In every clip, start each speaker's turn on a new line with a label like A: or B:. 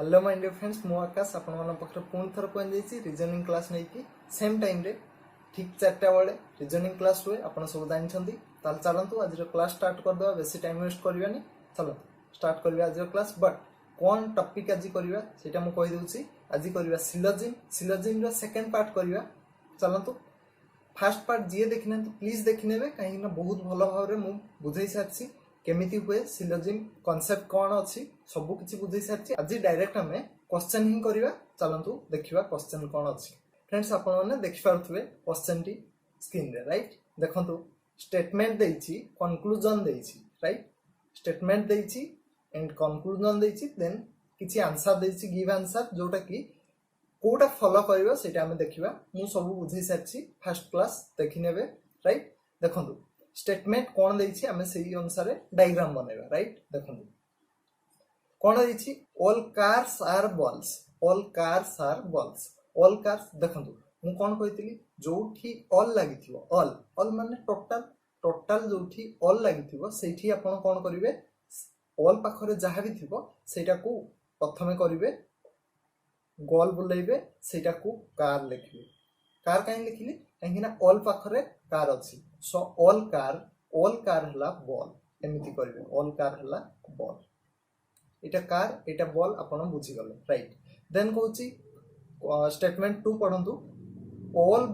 A: Hello my dear friends मु आकाश आपण मन पाखरे पुणी थर पहुंच जाइए रिजनिंग क्लास नहीं कि सेम टाइम रे ठीक 4टा बेले रिजनिंग क्लास हुए आपण सब जानछंती ताल चलंतु आज क्लास स्टार्ट कर दवा बेसी टाइम वेस्ट करबानी चलो स्टार्ट करबा आज क्लास बट कौन टॉपिक आज करबा सेटा मु कहि दोछि आज करबा सिलोजिम रो सेकंड पार्ट करबा चलंतु फास्ट पार्ट जी देखिना तो प्लीज देखिनेबे कहीं ना बहुत भलो भाव रे मु बुझाई सारछि केमिति हुए सिलोजिम कांसेप्ट कौन अच्छी सबु किछि बुझाई सारछि आज डायरेक्ट हमें क्वेश्चन ही करबा चलंतु देखिबा क्वेश्चन कौन अच्छी फ्रेंड्स आपण माने देखि पारुथबे क्वेश्चन टी स्क्रीन रे राइट देखंतु स्टेटमेंट देछि कंक्लूजन देछि राइट स्टेटमेंट देछि एंड कंक्लूजन देछि देन किछि आंसर देछि गिव आंसर जोटा कि कोटा फॉलो करबा सेटा हमें देखिबा मु सब बुझाई सारछि फर्स्ट क्लास देखिनेबे राइट देखंतु स्टेटमेंट कौन देछि हमें सही अनुसार डायग्राम बनेबा राइट देखंतु कौन देछि all cars are balls all cars are balls all cars देखंतु मु कौन कहितली जोठी ऑल लागिथिबो ऑल माने टोटल जोठी ऑल लागिथिबो सेठी आपण कौन करिवे ऑल पाखरे जहा भी थिबो सेटा को प्रथमे करिवे गोल बुलाइबे सेटा को कार लिखिबे कार काहे लिखिली काहे ना ऑल पाखरे कार अछि सो ऑल कार हला बॉल एमिति करिवे ऑल कार हला बॉल एटा कार एटा बॉल आपण बुझी गले राइट देन कहूची स्टेटमेंट 2 पढंतु ऑल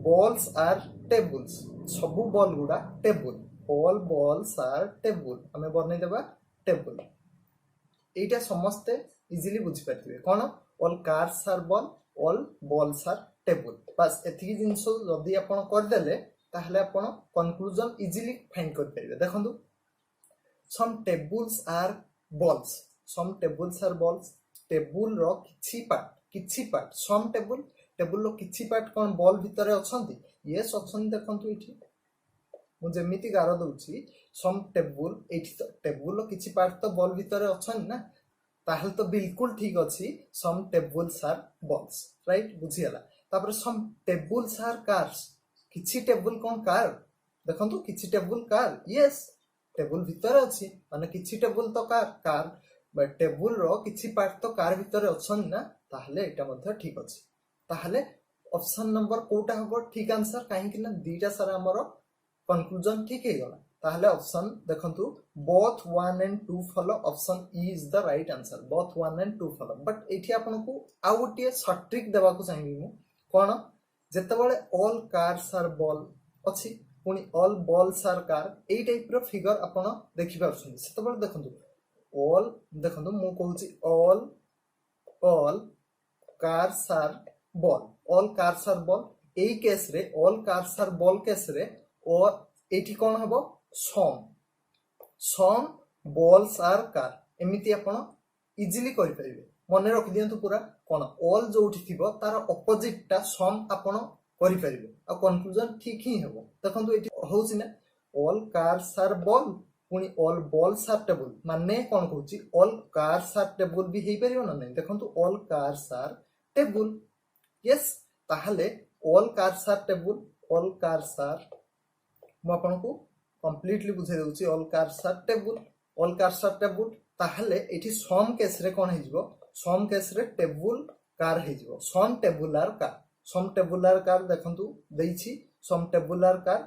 A: बॉल्स आर टेबल्स सबु बॉल गुडा table all balls are table हमें बनै देबा टेबल एटा समस्त इजीली बुझी पाथिबे कोन all cars are ball all balls are table बस एथि जिंसो जदी आपण कर देले ताहले आपण कंक्लूजन इजीली फाइंड कर परिबे देखंतु some tables are balls table रो किछि पार्ट सम टेबल रो किछि पार्ट कोन बॉल भितरे अछंती यस अछंती देखंतु इठी मु जेमिति गारो दउची सम टेबल एठी तो टेबल रो किछि पार्ट तो बॉल भितरे अछन ना ताहले तो बिल्कुल ठीक अछि सम टेबल्स आर बॉल्स राइट बुझियला तापर सम टेबल्स आर कार्स किछि टेबल कोन कार देखंतु किछि टेबल कार यस टेबल भितर अछि माने किछि टेबल तो कार बट टेबल रो किछि पार्ट तो कार भितर अछन ना ताहले एटा मध्ये ठीक अछि ताहले ऑप्शन नंबर कोटा हबो ठीक आंसर काहे कि ना दीटा सारा हमरो कंक्लूजन ठीक हे गला ताहले ऑप्शन देखंतु both 1 and 2 follow option E is the right answer both 1 and 2 follow but एठी आपन को आ गोटे शॉर्ट ट्रिक देबा को चाहिबी मु कोन जेतेबेले ऑल कार्स आर बॉल अछि पुनी ऑल बॉल्स आर कार एई टाइप रो फिगर आपण देखि पाछन सेतेबेले देखंतु ऑल देखंतु मु कहूची ऑल कार्स आर बॉल एई केस रे all cars are ball case रे और एठी कोन हबो सम बॉल्स आर कार एमिति आपण इजीली करि परिबे मने रखि दियंतु पूरा कोन ऑल जोठी थिबो तार ऑपोजिट टा सम आपण करि परिबे आ कंक्लूजन ठीक ही हेबो देखंतु एठी होउछि ना ऑल कार्स आर बॉल पुनी ऑल बॉल्स आर टेबल माने कोन कहूछि ऑल कार्स आर टेबल भी हेइ परिबो ना नै देखंतु all cars are table yes ताहले all cars are table all cars are मु आपन को कंप्लीटली बुझाइ दउछि ऑल कार्स आर टेबल ताहले एठी सम केस रे कोन हेजिबो सम केस रे टेबल कार हेजिबो सम टेबुलर कार देखंतु देइछि सम टेबुलर कार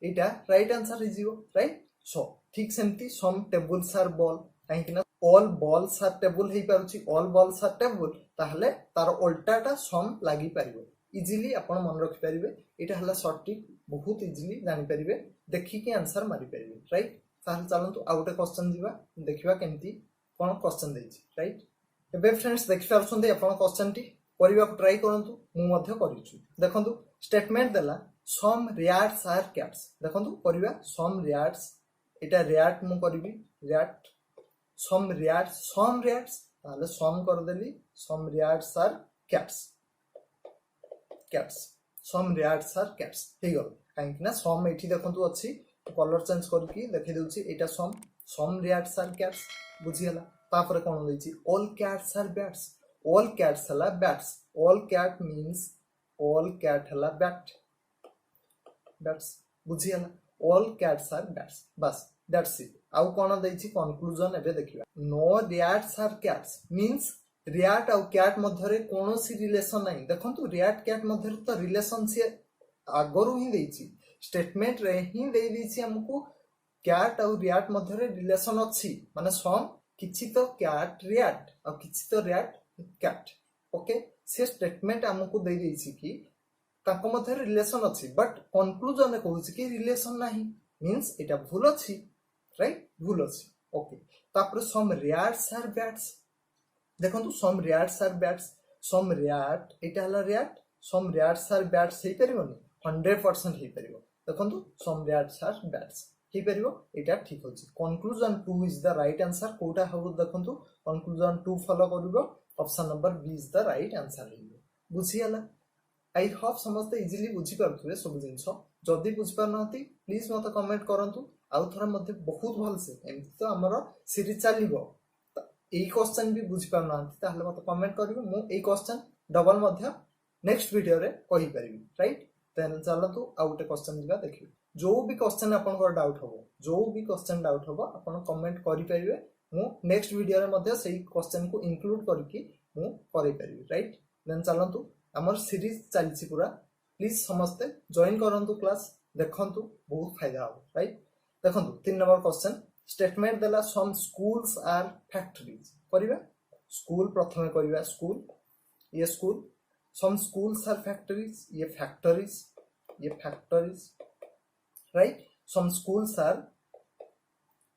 A: एटा राइट आंसर हेजिबो राइट सो ठीक सेमती सम टेबल्स आर बॉल काहे कि ना ऑल बॉल्स आर टेबल हेइ पारुछि ऑल बॉल्स आर टेबल ताहले तार उल्टाटा सम लागि पारिबो इजीली आपण मन रखि परिबे एटा हला शॉर्ट ट्रिक बहुत इजीली जानि परिबे देखि के आंसर मारि परिबे राइट ताहले चलंतु आउटे क्वेश्चन दिबा देखिबा केमती कोन क्वेश्चन देछि राइट एबे फ्रेंड्स देखि पारछन्ते आपण क्वेश्चन टी करिबा ट्राई करंतु मु मध्ये करिछु देखंतु स्टेटमेंट देला सम रैट्स आर कैट्स देखंतु करिबा सम रैट्स एटा रैट मु करिबी रैट सम रैट्स ताले सम कर देली some rats are cats some rats are cats ठीक गल काहे कि ना सम एठी देखंतु अछि कलर चेंज करके देखि देउछि एटा सम रैट्स आर कैट्स बुझियला तापर कोन देछि all cats are bats all cats हला bats all cat means all cat हला बैट्स बुझियला ऑल कैट्स आर बैट्स बस दैट्स इट आउ कोन देछि कंक्लूजन एबे देखिबा no rats are cats means rat आउ क्याट मध्य कौन सी रिलेशन नहीं देखो रियाट क्याट मध्य तो रिलेशन सी आगरू ही देछि स्टेटमेंट रे ही दे देछि हमको क्याट आउ रियाट मध्य रिलेशन अच्छी माने सम किछि तो क्याट रियाट आ किछि तो रियाट क्याट ओके से स्टेटमेंट हमको दे देछि कि ताको मध्य रिलेशन अच्छी बट कंक्लूजन में कहूछि कि रिलेशन नहीं मींस एटा भूल अच्छी राइट भूल अच्छी ओके तापर सम रियाट्स आर बैट्स देखो सम रियाट्स आर बैट्स सम रियाट एटा हला रियाट सम रियाट्स आर बैट्स हे परिबोनी 100% हे परिबो देखो सम रियाट्स आर बैट्स हे परिबो एटा ठीक होची conclusion 2 is the right answer कोटा हबो देखो कंक्लूजन 2 फॉलो करिवो option number B is the right answer हे बुझी हला आई होप समस्त इजीली बुझी पारथुवे सब जिंस जदी बुझी पार नथि प्लीज मते कमेंट करंतु आउ थरा मध्ये बहुत भल से एमति तो हमर सीरीज चलीबो এই क्वेश्चन भी बुझी पार नथि ताहले मते कमेंट करिवो मु এই क्वेश्चन डबल मध्ये नेक्स्ट वीडियो रे कहि परिबी राइट देन चलतु आउटे क्वेश्चन दिबा देखिबो जो भी क्वेश्चन आपन को डाउट हबो जो भी क्वेश्चन डाउट हबो आपन कमेंट करि परिबे मु नेक्स्ट वीडियो रे मध्ये सेही क्वेश्चन को इंक्लूड करके मु करि परिबी राइट देन चलतु हमर सीरीज चलछि पूरा प्लीज समस्त जॉइन करंतु क्लास देखंतु बहुत फायदा हो राइट देखंतु 3 नंबर क्वेश्चन स्टेटमेंट देला सम स्कूल्स आर फैक्टरीज करिबा स्कूल प्रथमे करिबा स्कूल ये school some schools are factories ये factories right some schools are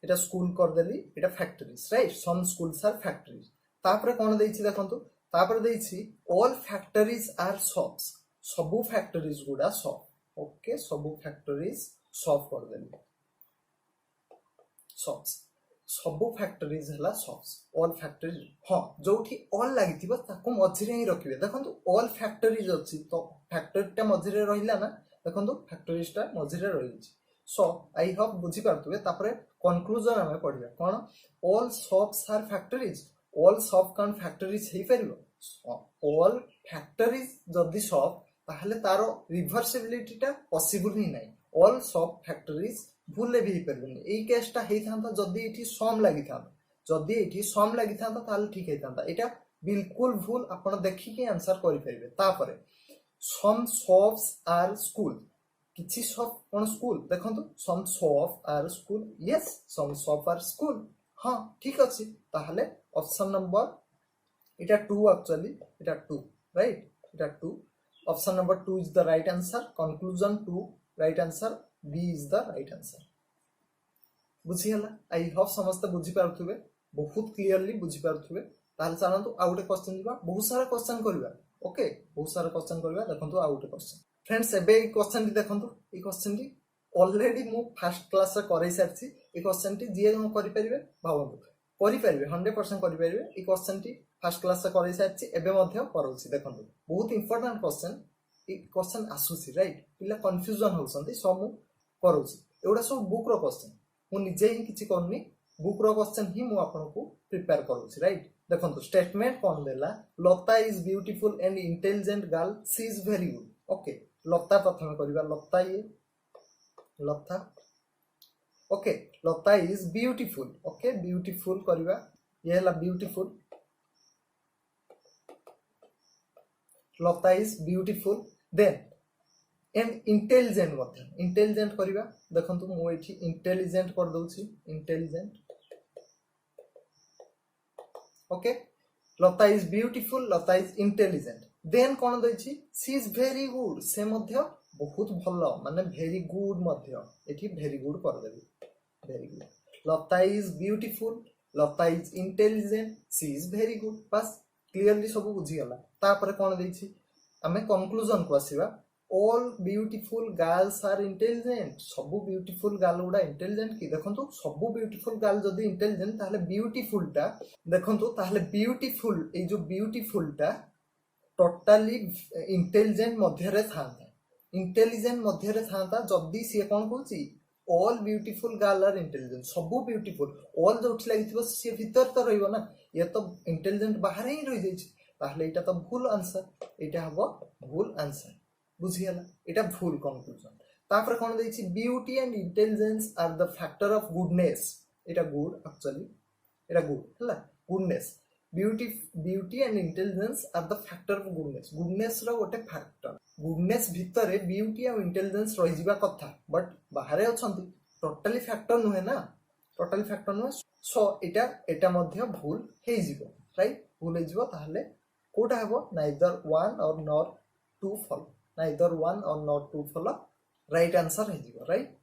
A: एटा स्कूल कर देली एटा factories right some schools are factories तापरे कोन देछि देखंतु तापरे देछि ऑल फैक्टरीज आर शॉप्स सबु फैक्टरीज गुडा शॉप ओके सबु फैक्टरीज शॉप कर देली शॉप्स सबु फैक्टरीज हला शॉप्स ऑल फैक्टरीज हां जोठी ऑल लागिथिबो ताको मझिरे ही रखिबे देखंतु ऑल फैक्टरीज अछि तो फैक्टरीटा मझिरे रहिला ना देखंतु फैक्टरीजटा मझिरे रहिछि सो आई होप बुझी पारतुबे तापरे कंक्लूजन हमें पढिबा कोन all shops are factories all shop कान फैक्टरीज हे परिबो ऑल फैक्टरीज जदी शॉप ताहले तारो रिवर्सिबिलिटीटा पॉसिबल ही नाही ऑल शॉप फैक्टरीज भूले भी परबेनी एई केसटा हेई थांता जदी एठी सम लागि थांता जदी एठी सम लागि थांता ताले ठीक हेई थांता एटा बिल्कुल भूल आपण देखि के आंसर करि परिबे तापरे सम शॉप्स आर स्कूल किछि शॉप कोन स्कूल देखंतु some shop are school yes some shop are school हां ठीक अछि ताहले ऑप्शन नंबर एटा 2 एक्चुअली एटा 2 राइट एटा 2 option number 2 is the right answer conclusion 2 right answer b is the right answer बुझी हला आई होप समस्त बुझी पारथुबे बहुत क्लियरली बुझी पारथुबे ताल चलंतु आउटे क्वेश्चन दिबा बहुत सारा क्वेश्चन करबा ओके बहुत सारा क्वेश्चन करबा देखंतु आउटे क्वेश्चन फ्रेंड्स एबे ई क्वेश्चन दी देखंतु ई क्वेश्चन दी ऑलरेडी मु फर्स्ट क्लास रे करै सारछि ई क्वेश्चन टी जे हम करि परिबे भावंतु करि परिबे 100% करि परिबे ई क्वेश्चन टी फर्स्ट क्लास रे करै सारछि एबे मध्ये करौछि देखंतु बहुत इंपोर्टेंट क्वेश्चन ई क्वेश्चन आसुछि राइट पिला कंफ्यूजन होसंती सब मु करूछि एउडा सब बुक रो क्वेश्चन मु निजे ही किछि करनी बुक रो क्वेश्चन ही मु आपन को प्रिपेयर करूछि राइट देखंतु स्टेटमेंट कोन देला Lata is beautiful and intelligent girl she is very good okay Lata प्रथम करबा लता ये Lata okay Lata is beautiful okay beautiful करबा ये हला beautiful Lata is beautiful then and intelligent मध्ये इंटेलिजेंट करबा देखंतु मु एठी इंटेलिजेंट कर दउछि intelligent okay Lata is beautiful Lata is intelligent then कोन दैछि शी इज वेरी गुड से मध्ये बहुत भलो माने वेरी गुड मध्ये एठी वेरी गुड कर देबी very good Lata is beautiful Lata is intelligent she is very good बस क्लियरली सब बुझी गला तापर कोन दैछि हमें कंक्लूजन को आसीबा all beautiful girls are intelligent सबु beautiful girl उडा intelligent की देखंतु सबु beautiful girl जदी intelligent ताहले beautiful टा देखंतु ताहले beautiful ए जो beautiful टा totally intelligent मध्य रे थांता intelligent मध्य रे थांता जदी से कोन कहूची all beautiful girl are intelligent सबु beautiful all जो उठ लागिथिबो से भीतर तो रहइबो ना ये तो intelligent बाहर ही रहि जाई ताहले एटा तो भूल आंसर एटा हबो भूल आंसर बुझियला एटा भूल कंक्लूजन तापर कोन दैछि beauty and intelligence are the factor of goodness एटा गुड एक्चुअली एटा गुड हला goodness beauty and intelligence are the factor of goodness goodness रो गोटे फैक्टर गुडनेस भितर ब्यूटी और इंटेलिजेंस रही जावा कथा बट बाहर अछंती टोटली फैक्टर नुहे ना टोटली फैक्टर नुहे सो एटा मध्य भूल हे जिवो राइट भूल हे जिवो ताहले कोटा हेबो neither one or nor two follow neither one or nor two follow right answer हे जिवो राइट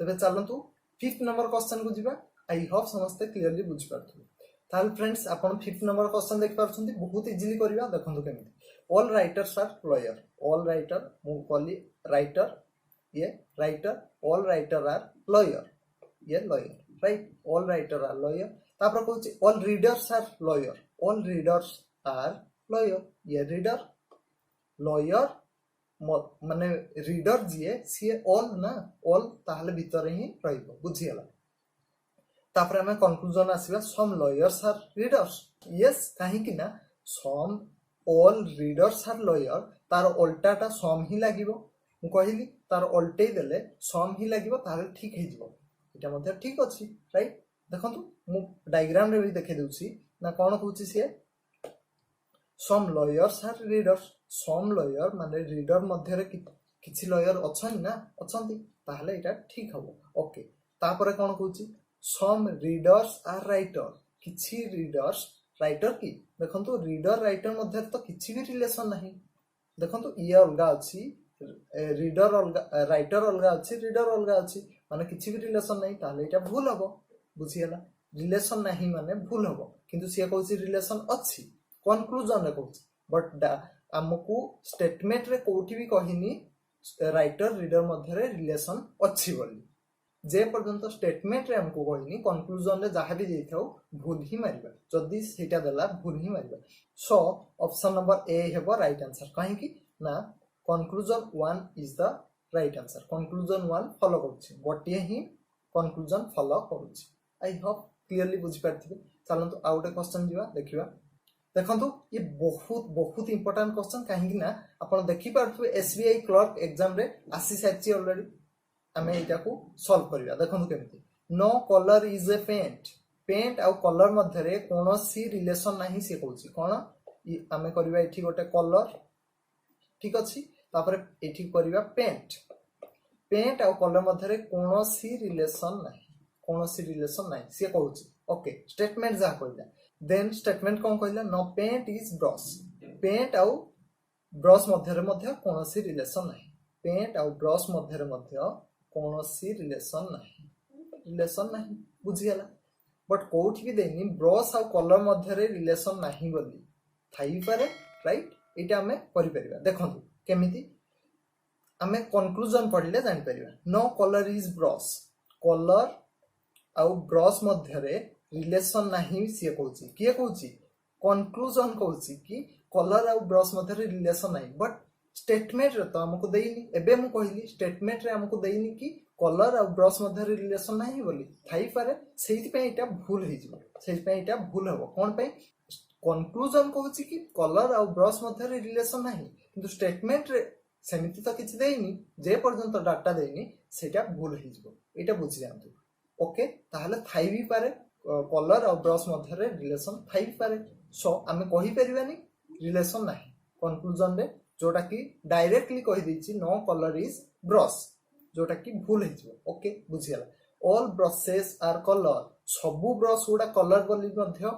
A: तबे चलंतु फिफ्थ नंबर क्वेश्चन को जिबा आई होप समस्त क्लियरली बुझ पारथु ताहले फ्रेंड्स आपण फिफ्थ नंबर क्वेश्चन देख पारछंती बहुत इजीली करबा देखंतु केमिति all writers are lawyer all writer मु कहली राइटर ये writer all writer are lawyer ये lawyer right all writer are lawyer तापर कहूची all readers are lawyer all readers are lawyer ये रीडर लॉयर माने रीडर जीए सी ऑल ना ऑल ताहले भीतर ही रहइबो बुझियला तापर हमें कंक्लूजन आसीबा some lawyers are readers yes काहे कि ना some all readers are lawyer तार उल्टाटा सम ही लागिबो मु कहिली तार उल्टे देले सम ही लागिबो ताले ठीक हे जिवो एटा मध्ये ठीक अछि राइट देखंतु मु डायग्राम रे भी देखे देउची ना कोन कहूची से some lawyers are readers some lawyer माने रीडर मध्ये रे किछि लॉयर अछन ना अछंती ताले एटा ठीक हबो ओके तापर कोन कहूची सम रीडर्स आर राइटर किछि रीडर्स राइटर की देखंतु रीडर राइटर मध्ये तो किछि भी रिलेशन नहीं देखंतु ये अलगा अछि रीडर अलगा राइटर अलगा अछि रीडर अलगा अछि माने किछि भी रिलेशन नहीं ताले एटा भूल हबो बुझियला रिलेशन नहीं माने भूल हबो किंतु सिया कहूची रिलेशन अछि कंक्लूजन रे कहूची बट हमकु स्टेटमेंट रे कोठी भी कहिनी राइटर रीडर मध्ये रे रिलेशन अछि बोली जे पर्यंत स्टेटमेंट रे हमको कहिनी कंक्लूजन रे जहां भी देथाउ भूल ही मारिबा जदी सेटा देला भूल ही मारिबा सो ऑप्शन नंबर ए हेबो राइट आंसर काहे कि ना conclusion 1 is the right answer conclusion 1 follow करूची गोटे ही कंक्लूजन फॉलो करूची आई होप क्लियरली बुझ पारथिबे चलंतु आउटे क्वेश्चन दिबा देखिबा देखंतु ये बहुत बहुत इंपोर्टेंट क्वेश्चन काहे कि ना आपण देखि पारथु एसबीआई क्लर्क एग्जाम रे आसी साची ऑलरेडी आमे एटा को सॉल्व करिया देखंतु केमिति no colour is a paint paint आ कलर मध्ये रे कोनोसी रिलेशन नाही से कहूची कोन आमे करिवा एठी गोटे कलर ठीक अछि तापर एठी करिवा पेंट पेंट आ कलर मध्ये रे कोनोसी रिलेशन नाही से कहूची ओके स्टेटमेंट जा कहला देन स्टेटमेंट कोन कहला no paint is brush paint आ ब्रश मध्ये रे मध्ये कोनोसी रिलेशन नाही पेंट आ ब्रश मध्ये रे मध्ये कोनोसी रिलेशन नहीं बुझियला बट कोठी भी देनी ब्रश आ कलर मध्ये रे रिलेशन नहीं बोली थाई पारे राइट एटा हमें करि परिबा देखंतु केमिति हमें कंक्लूजन पढिले जानि परिबा no colour is brush colour आ ब्रश मध्ये रे रिलेशन नहीं से कहूची किए कहूची कंक्लूजन कहूची कि कलर आ ब्रश मध्ये रे रिलेशन नहीं बट स्टेटमेंट रे तो हमको देइनी एबे मु कहली स्टेटमेंट रे हमको देइनी कि कलर आ ब्रश मध्ये रिलेशन नाही बोली थाई पारे सेहि पे एटा भूल हे जिवो सेहि पे एटा भूल हबो कोन पे कंक्लूजन कहूची कि कलर आ ब्रश मध्ये रिलेशन नाही किंतु स्टेटमेंट रे सेमिति तो किछि देइनी जे पर्यंत डाटा देइनी सेटा भूल हे जिवो एटा बुझि जानतु ओके ताहले थाई भी पारे कलर आ ब्रश मध्ये रिलेशन थाई पारे सो आमे कहि परिबानी रिलेशन नाही कंक्लूजन रे जोटा कि डायरेक्टली कहि दैछि नो कलर इज ब्रश जोटा कि भूल हे जिवो ओके बुझियला ऑल ब्रशेस आर कलर सबु ब्रश गुडा कलर बोली मध्य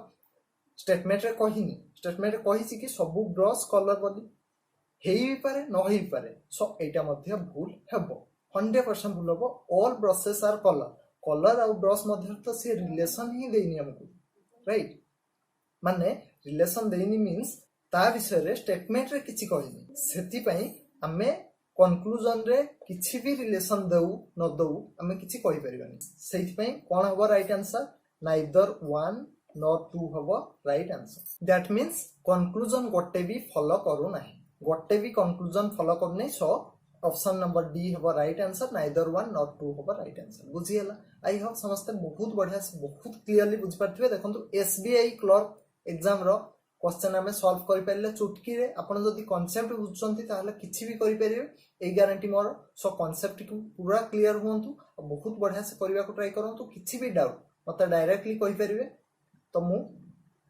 A: स्टेटमेंट रे कहिनी स्टेटमेंट रे कहिछि कि सबु ब्रश कलर बोली हेई भी पारे न हेई पारे सो एटा मध्य भूल हेबो 100% भूल हेबो all brushes are colour colour आ ब्रश मध्य तो से रिलेशन ही देइनी हमको राइट माने रिलेशन देइनी मींस ता विषय रे स्टेटमेंट रे किछि कहिनी सेति पई हमें कंक्लूजन रे किछि भी रिलेशन देउ न देउ हमें किछि कहि परिबानी सेति पई कोन हबो राइट आंसर नाइदर 1 नॉर 2 हबो right answer that means conclusion गोटे भी फॉलो करू नाही गोटे भी कंक्लूजन फॉलो करू नै सो ऑप्शन नंबर डी हबो राइट आंसर नाइदर 1 नॉर 2 हबो राइट आंसर बुझियला आई होप समस्त बहुत बढ़िया से बहुत क्लियरली बुझ पारथिबे देखंतु एसबीआई क्लर्क एग्जाम रो क्वेश्चन हमें सॉल्व करि परले चुटकी रे आपण जदी कांसेप्ट बुझछंती ताहले किछि भी करि परिबे ए गारंटी मोर सो कांसेप्ट को पूरा क्लियर होंतु बहुत बढ़िया से करबा को ट्राई करंतु किछि भी डाउट मते डायरेक्टली कहि परिबे तो मु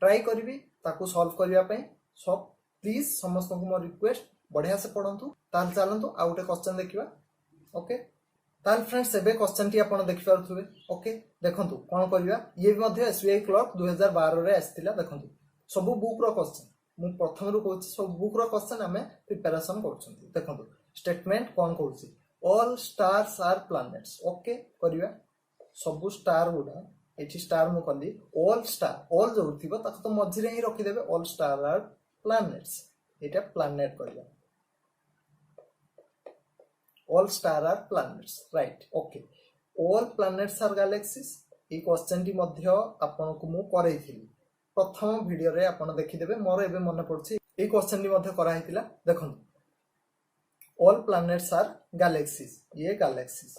A: ट्राई करबी ताकू सॉल्व करिया पई सब प्लीज समस्त को मो रिक्वेस्ट बढ़िया से पढ़ंतु ताल चलंतु आ उटे क्वेश्चन देखिबा ओके ताल फ्रेंड्स एबे क्वेश्चन टी आपण देखि पारुथुबे ओके देखंतु कोन करिया ये मध्ये एसबीआई क्लर्क 2012 रे आस्तिला देखंतु सब बुक रो क्वेश्चन मु प्रथम रु कहूची सब बुक रो क्वेश्चन हमें प्रिपरेशन करछंती देखंतु स्टेटमेंट कोन कहूची all stars are planets okay करिया सब स्टार गुडा एठी स्टार मु कली ऑल स्टार ऑल जो थिबो ताको तो मझिरे ही रखि देबे ऑल स्टार आर प्लैनेट्स एटा प्लैनेट करिया all star are planets right okay all planets are galaxies ए क्वेश्चन टी मध्य आपन को मु करैथिली प्रथम वीडियो रे आपन देखि देबे मोर एबे मन पड़छि ए क्वेश्चन टी मध्य करा हितिला देखन ऑल प्लैनेट्स आर गैलेक्सीज ये galaxies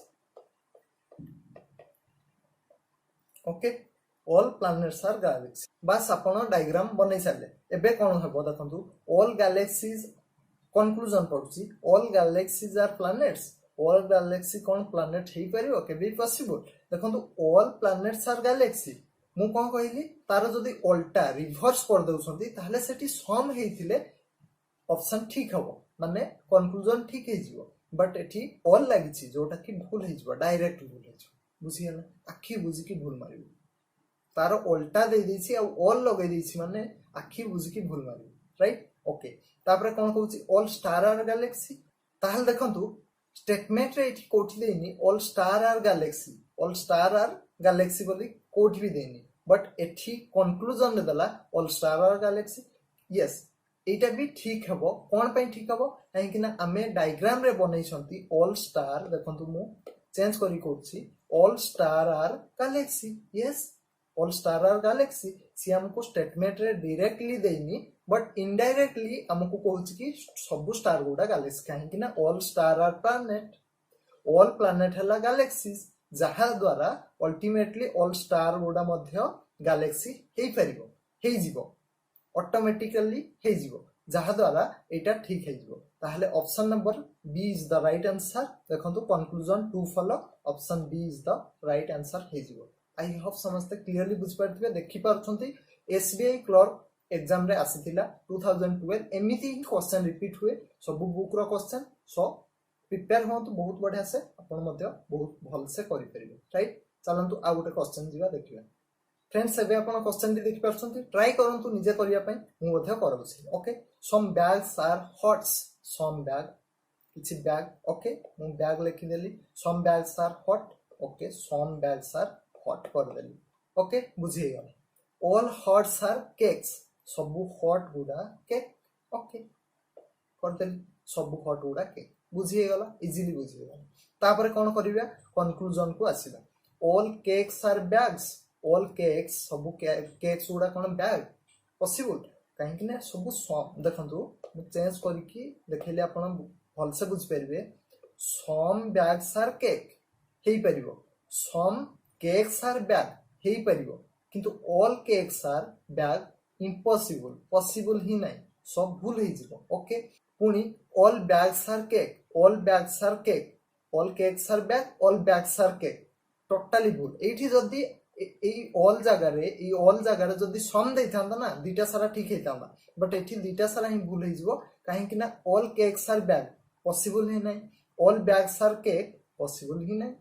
A: okay all planets are galaxy बस आपण डायग्राम बनै साले एबे कोन हबो देखंतु ऑल गैलेक्सीज कंक्लूजन पड़ुची all galaxies are planets all galaxy कोन प्लैनेट हे परियो के बी पॉसिबल देखंतु ऑल प्लैनेट्स आर गैलेक्सी मु कोन कहली तार जदी उल्टा रिवर्स कर दउसंती ताहले सेठी सम हेथिले ऑप्शन ठीक हबो माने कंक्लूजन ठीक हे जिवो बट एठी ऑल लागिची जोटा कि भूल हे जिवो डायरेक्ट भूल हे जिवो बुझी हला आखी बुझी की भूल मारिबो तार उल्टा दे देछि आ ऑल लगे देछि माने आखी बुझी की भूल मारिबो राइट ओके तापरे कोन कहूची ऑल स्टार आर गैलेक्सी ताहल देखंतु स्टेटमेंट रे एठी कोठी देनी ऑल स्टार आर गैलेक्सी बोली कोठी भी देनी बट एठी कंक्लूजन देला all star are galaxy yes एटा भी ठीक हबो कोन पई ठीक हबो काहे कि ना हमें डायग्राम रे बनै छंती ऑल स्टार देखंतु मु चेंज करी कोछि all star are galaxy yes all star are galaxy सी हमको स्टेटमेंट रे डायरेक्टली देनी बट इनडायरेक्टली हमको कहूची कि सब स्टार गुडा गैलेक्सी काहे कि ना ऑल स्टार आर प्लैनेट हला गैलेक्सीज जहा द्वारा अल्टीमेटली ऑल स्टार गुडा मध्य गैलेक्सी हे परिबो हे जीवो ऑटोमेटिकली हे जीवो जहा द्वारा एटा ठीक हे जीवो ताहले option number B is the right answer देखंतु conclusion to follow option B is the right answer हे जीवो आई होप समस्त क्लियरली बुझ पारथिबे देखि पारछंती एसबीआई क्लर्क एग्जाम रे आसीथिला 2012 एमिति ही क्वेश्चन रिपीट हुए सब बुक रो क्वेश्चन सो प्रिपेयर होंतु बहुत बढ़िया से अपन मध्य बहुत भल से करि परिबे राइट चलंतु आ गोटे क्वेश्चन जीवा देखिबा फ्रेंड्स एबे अपन क्वेश्चन देखि पारछंती ट्राई करंतु निजे करिया पई मु मध्य करबछि okay some bags are hots some bag किछि बैग ओके मु बैग लिखि देली some bags are hot okay some bags are hot कर देली ओके बुझिए गला ऑल हॉट्स आर केक्स सब हॉट गुडा केक ओके कर देली सब हॉट गुडा केक बुझिए गला इजीली बुझिए गला तापर कोन करिबा कंक्लूजन को आसीबा all cakes are bags all cakes सब केक्स गुडा कोन बैग पॉसिबल काहे कि ना सब देखंतु मु चेंज करी कि देखैले आपण भल से बुझ परिबे सम बैग्स आर केक हेई परिबो सम केक्स आर बैग हेई परिबो किंतु all cakes are bag impossible possible ही नहीं सब भूल हे जिवो ओके पुनी all bags are cake all bags are cake all cakes are bag all bags are cake totally भूल एठी जदी ए ऑल जगह रे जदी सम देई थांदा ना दीटा सारा ठीक हे थांदा बट एठी दीटा सारा ही भूल हे जिवो काहे कि ना all cakes are bag possible ही नहीं all bags are cake possible ही नहीं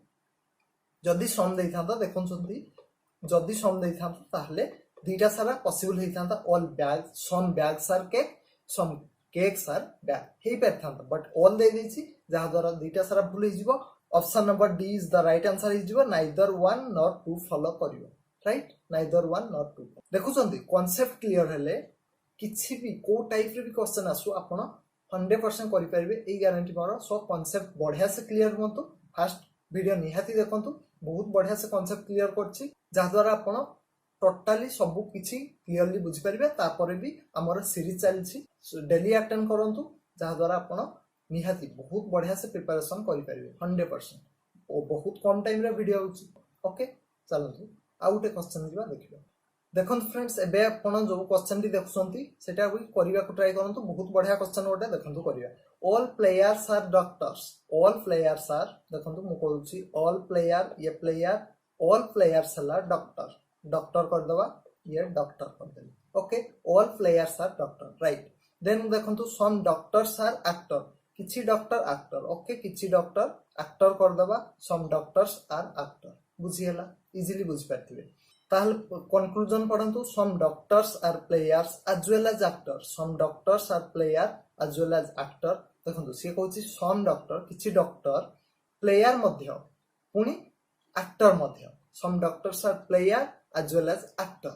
A: जदी सम देई थांदा देखन जदी जदी सम देई थांदा ताहले दीटा सारा पॉसिबल हे थांदा all bag some bags are cake some cakes are bag हे पर थांदा बट ऑल दे देछि जहा द्वारा दीटा सारा भूल हे जिवो option number D is the right answer is जिवो नाइदर 1 नॉर 2 फॉलो करियो राइट नाइदर 1 नॉर 2 देखु चंदी कांसेप्ट क्लियर हेले किछि भी को टाइप रे भी क्वेश्चन आसु आपण 100% करि परिबे ए ग्यारंटी मोर सो कांसेप्ट बढ़िया से क्लियर होंतु फर्स्ट वीडियो निहाती देखंतु बहुत बढ़िया से कांसेप्ट क्लियर करछि जहा द्वारा आपण टोटली सब किछि क्लियरली बुझि परिबे तापरे भी हमर सीरीज चलछि डेली अटेंड करंतु जहा द्वारा आपण निहाती बहुत बढ़िया से प्रिपरेशन करि परिबे 100% ओ बहुत कम टाइम रे वीडियो होछि ओके चलंतु आ उटे क्वेश्चन दिबा देखिबा देखंतु फ्रेंड्स एबे आपण जो क्वेश्चन दी देखुसंती सेटा भी करिवा को ट्राई करंतु बहुत बढ़िया क्वेश्चन ओटे देखंतु करिवा all players are doctors all players are देखंतु मु कहूछि ऑल प्लेयर ये प्लेयर्स हला डॉक्टर डॉक्टर कर दवा ये डॉक्टर कर देली okay all players are doctor right then देखंतु सम डॉक्टर्स आर एक्टर किछि डॉक्टर एक्टर ओके किछि डॉक्टर एक्टर कर दबा सम डॉक्टर्स आर एक्टर बुझी हला इजीली बुझी पाथिबे ताहल कंक्लूजन पढंतु some doctors are players as well as actor some doctors are player as well as actor देखंतु से कहूची सम डॉक्टर किछि डॉक्टर प्लेयर मध्य पुनी एक्टर मध्य some doctors are player as well as actor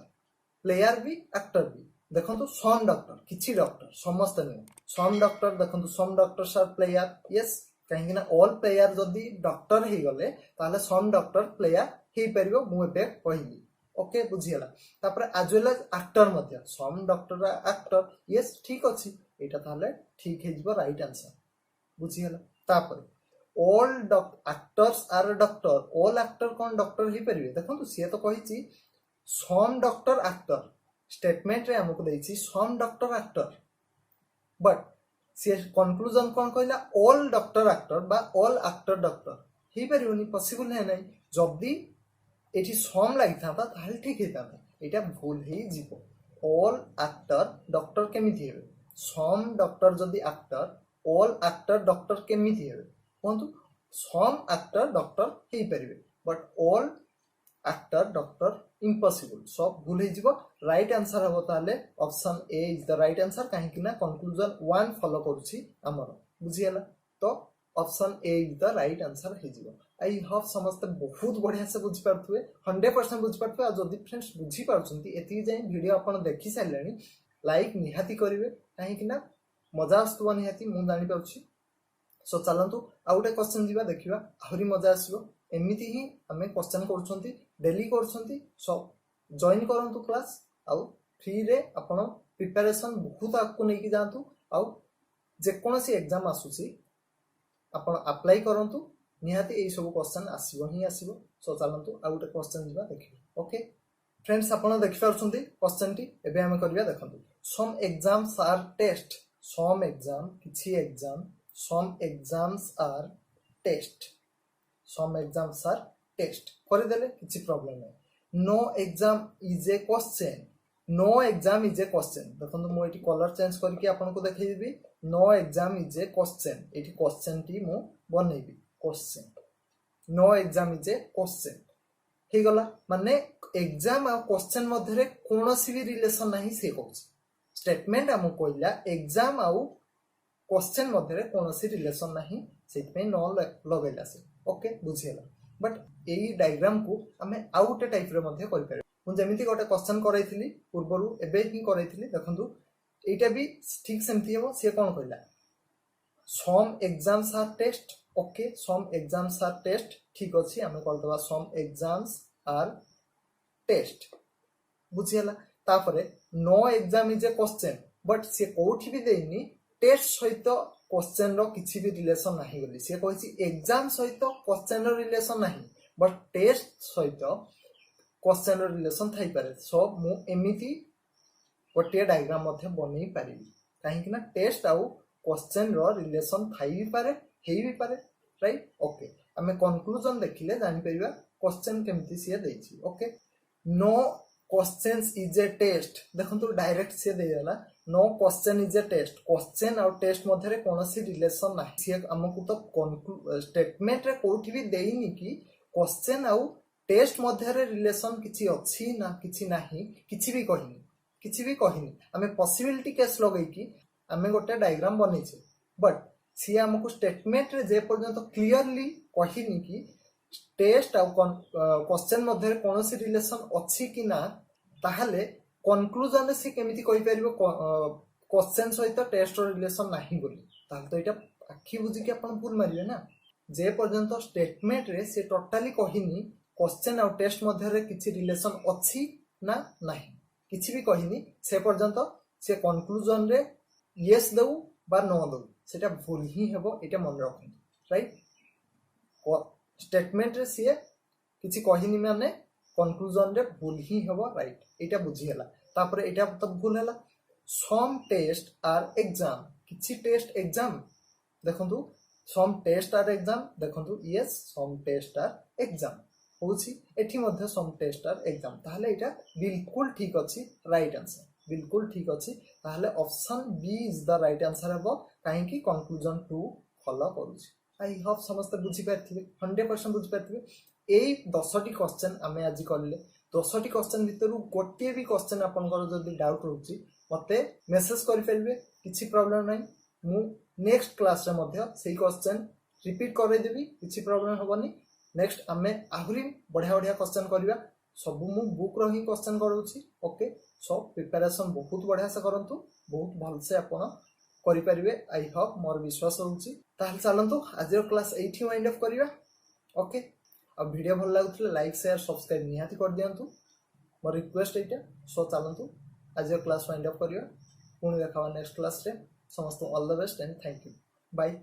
A: player भी actor भी देखंतु सम डॉक्टर किछि डॉक्टर समस्त नहीं सम डॉक्टर देखंतु some doctors are player yes कहीं ना ऑल प्लेयर जदि डॉक्टर हे गले ताले सम डॉक्टर प्लेयर हे परिबो मु एबे कहिली ओके बुझियला तापर एज वेल एज एक्टर मध्य सम डॉक्टर एक्टर यस ठीक अछि एटा ताले ठीक हे जिवो राइट आंसर बुझियला तापर all actors are doctor all actor कौन डॉक्टर ही परिबे देखंतु से तो कहिछि सम डॉक्टर एक्टर स्टेटमेंट रे हमको देछि सम डॉक्टर एक्टर बट से कंक्लूजन कौन कहला ऑल डॉक्टर एक्टर बा ऑल एक्टर डॉक्टर ही परिबोनी पॉसिबल है नहीं जदी एठी सम लागि थाता ताले ठीक हे थाता एटा भूल ही जीवो ऑल एक्टर डॉक्टर केमिति हेबे सम डॉक्टर जदी एक्टर ऑल एक्टर डॉक्टर केमिति हेबे कहतु सम एक्टर डॉक्टर हे परिबे but all actor doctor impossible सब भूल ही जीवो राइट आंसर हबो ताले option A is the right answer काहे कि ना कंक्लूजन 1 फॉलो करूची हमर बुझियला तो option A is the right answer हे जीवो आई होप समस्त बहुत बढ़िया से बुझी पारथुए 100% बुझी पारथुए आ जदी फ्रेंड्स बुझी पारछंती एती जाय वीडियो आपण देखि साइलेनी लाइक निहाती करिवे काहे कि ना मजा आस्तुवा निहाती मु जानि पाउछि सो चलंतु आ गोटे क्वेश्चन जीवा देखिबा आहुरी मजा आसीबो एमिति ही हमें क्वेश्चन करछंती डेली करछंती सो जॉइन करंतु क्लास आउ फ्री रे आपण प्रिपरेशन बहुत आकु नै कि जानतु आउ जे कोनोसी एग्जाम आसुची आपण अप्लाई करंतु निहाती एई सब क्वेश्चन आसीबो ही आसीबो सो चलंतु आ गोटे क्वेश्चन जीवा देखिबा ओके फ्रेंड्स आपण देखि पारछंती क्वेश्चन टी एबे हम करबिया देखंतु some exams are test some exam किछि exam some exams are test some exams are test करे देले किछि प्रॉब्लम नै no exam is a question no exam is a question देखंतु मो एटी कलर चेंज करके आपन को देखैबी no exam is a question एटी क्वेश्चन टी मो बनैबी question no exam is a question हे गला माने एग्जाम आ क्वेश्चन मध्ये रे कोनोसी भी रिलेशन नाही से कहूछ स्टेटमेंट हम कहला एग्जाम आ क्वेश्चन मध्ये कोनोसी रिलेशन नाही सेति पे नो लगैला से ओके बुझियला बट एई डायग्राम को हमें आउट टाइप रे मध्ये करि पारे मु जेमिति गोटे क्वेश्चन करैथिली पूर्वरु एबे ही करैथिली देखंतु एटा भी ठीक सेमति हेबो से कोन कहला some exams are test okay some exams are test ठीक अछि हमें कॉल दबा सम एग्जाम्स आर टेस्ट बुझियला तापरे no exam is a question but से कोठी भी देइनी टेस्ट सहित क्वेश्चन रो किछि भी रिलेशन नाही बोली से कहिछि एग्जाम सहित क्वेश्चन रो रिलेशन नाही बट टेस्ट सहित क्वेश्चन रो रिलेशन थाई पारे सो मु एमिति गोटे डायग्राम मध्ये बनै पारिबी काहे कि ना टेस्ट आउ क्वेश्चन रो रिलेशन थाई भी पारे हेई भी पारे राइट ओके हमें कंक्लूजन देखिले जानि परिबा क्वेश्चन केमिति से देछि okay no questions is a test देखंतु डायरेक्ट से देला no question is a test question और टेस्ट मध्ये रे कोनोसी रिलेशन नाही से हमकु तो स्टेटमेंट रे कोठी भी देइनी कि क्वेश्चन आउ टेस्ट मध्ये रे रिलेशन किछि अछि ना किछि नाही किछि भी कहिनी हमें पॉसिबिलिटी केस लगै कि हमें गोटे डायग्राम बनै छै बट सी हमकु स्टेटमेंट रे जे पर्यंत क्लियरली कहिनी कि टेस्ट आ क्वेश्चन मध्ये कोनोसी रिलेशन अछि कि ना ताहाले कंक्लूजन से केमिति कहि परिबो क्वेश्चन सहित टेस्ट रो रिलेशन नाही बोली ताहाले तो एटा आखि बुझी के अपन भूल मारिबे ना जे पर्यंत स्टेटमेंट रे से टोटली कहिनी क्वेश्चन आ टेस्ट मध्ये रे किछि रिलेशन अछि ना नाही किछि भी कहिनी से पर्यंत से कंक्लूजन रे यस दउ बा नो दउ सेटा भूल ही हेबो एटा मन रखु राइट स्टेटमेंट रे से किछि कहिनी माने कंक्लूजन रे भूल ही हेबो राइट एटा बुझी हला तापर एटा तो भूल हला सम टेस्ट आर एग्जाम किछि टेस्ट एग्जाम देखंतु सम टेस्ट आर एग्जाम देखंतु yes some test are exam होछि एठी मध्ये सम टेस्ट आर एग्जाम ताहले एटा बिल्कुल ठीक अछि राइट आंसर बिल्कुल ठीक अच्छी ताहले option B is the right answer हम कहीं कंक्लूजन 2 फॉलो करूची। आई होप समस्त बुझी पारथिबे 100% बुझी पारथिबे। एई 10टी क्वेश्चन आमे आज करले 10टी क्वेश्चन भितर गोटे भी क्वेश्चन आपनकर जदी डाउट रहउची मते मेसेज करि फेलबे किछि प्रॉब्लम नै मु नेक्स्ट क्लास रे मध्ये सेही क्वेश्चन रिपीट करे देबी किछि प्रॉब्लम होबनी। नेक्स्ट आमे आहुरी बढ़िया बढ़िया क्वेश्चन करबा सब मु बुक रो ही क्वेश्चन करूची। ओके सो प्रिपरेशन बहुत बढ़िया से करंतु बहुत भल से आपण करि परिबे आई होप मोर विश्वास होउची। ताहल चलंतु आज क्लास एठी वाइंड अप करिवा। ओके अब वीडियो भल लागुतले लाइक शेयर सब्सक्राइब निहाती कर दियंतु मोर रिक्वेस्ट एटा। सो चलंतु आज क्लास वाइंड अप करिवा पुणी देखावा नेक्स्ट क्लास रे। समस्त all the best and thank you bye.